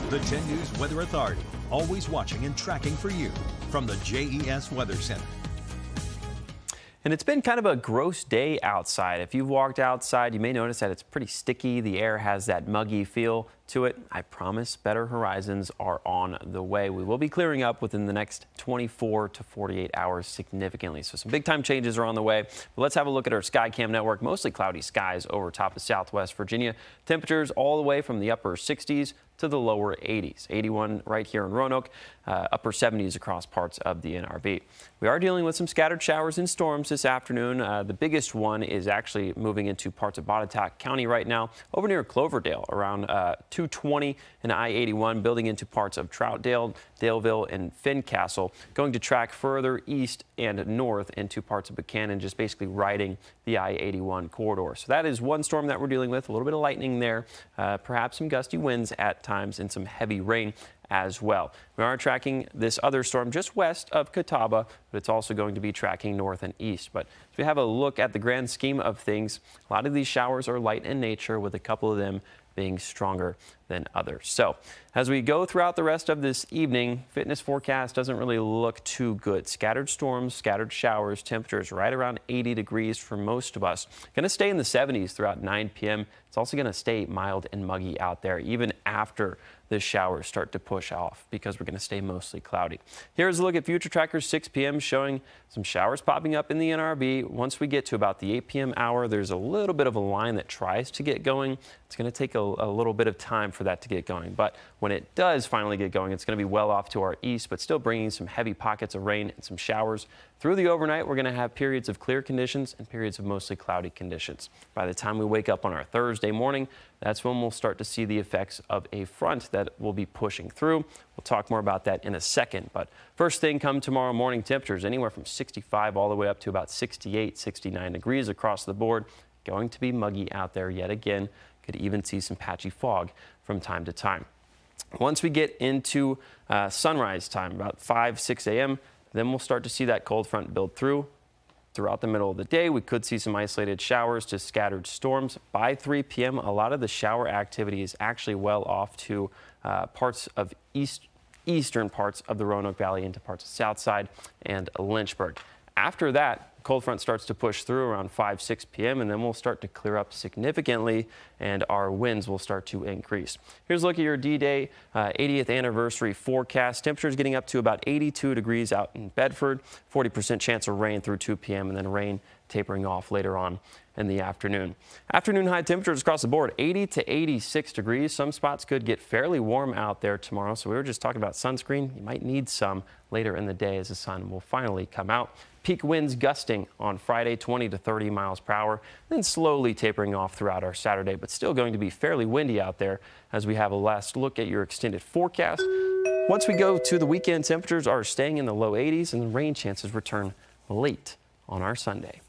The 10 News Weather Authority, always watching and tracking for you from the JES Weather Center. And it's been kind of a gross day outside. If you've walked outside, you may notice that it's pretty sticky. The air has that muggy feel to it. I promise better horizons are on the way. We will be clearing up within the next 24 to 48 hours significantly. So some big time changes are on the way. But let's have a look at our SkyCam network. Mostly cloudy skies over top of Southwest Virginia. Temperatures all the way from the upper 60s to the lower 80s. 81 right here in Roanoke, upper 70s across parts of the NRB. We are dealing with some scattered showers and storms this afternoon. The biggest one is actually moving into parts of Botetourt County right now, over near Cloverdale, around 220 and I-81, building into parts of Troutdale, Daleville, and Fincastle, going to track further east and north into parts of Buchanan, just basically riding the I-81 corridor. So that is one storm that we're dealing with, a little bit of lightning there, perhaps some gusty winds at times and some heavy rain as well. We are tracking this other storm just west of Catawba, but it's also going to be tracking north and east. But if we have a look at the grand scheme of things, a lot of these showers are light in nature, with a couple of them being stronger than others. So as we go throughout the rest of this evening, fitness forecast doesn't really look too good. Scattered storms, scattered showers, temperatures right around 80 degrees for most of us. Going to stay in the 70s throughout 9 p.m. It's also going to stay mild and muggy out there even after the showers start to push off, because we're going to stay mostly cloudy. Here's a look at Future Tracker 6 p.m. showing some showers popping up in the NRB. Once we get to about the 8 p.m. hour, there's a little bit of a line that tries to get going. It's going to take a little bit of time for that to get going, but when it does finally get going, it's going to be well off to our east, but still bringing some heavy pockets of rain and some showers. Through the overnight, we're going to have periods of clear conditions and periods of mostly cloudy conditions. By the time we wake up on our Thursday morning, that's when we'll start to see the effects of a front that will be pushing through. We'll talk more about that in a second. But first thing come tomorrow morning, temperatures anywhere from 65 all the way up to about 68, 69 degrees across the board. Going to be muggy out there yet again. Could even see some patchy fog from time to time. Once we get into sunrise time, about 5, 6 a.m., then we'll start to see that cold front build through. Throughout the middle of the day, we could see some isolated showers to scattered storms. By 3 p.m., a lot of the shower activity is actually well off to parts of eastern parts of the Roanoke Valley into parts of Southside and Lynchburg. After that, cold front starts to push through around 5, 6 p.m. and then we'll start to clear up significantly and our winds will start to increase. Here's a look at your D-Day 80th anniversary forecast. Temperatures getting up to about 82 degrees out in Bedford, 40% chance of rain through 2 p.m. and then rain tapering off later on in the afternoon. Afternoon high temperatures across the board, 80 to 86 degrees. Some spots could get fairly warm out there tomorrow. So we were just talking about sunscreen. You might need some later in the day as the sun will finally come out. Peak winds gusting on Friday, 20 to 30 miles per hour, then slowly tapering off throughout our Saturday, but still going to be fairly windy out there as we have a last look at your extended forecast. Once we go to the weekend, temperatures are staying in the low 80s and the rain chances return late on our Sunday.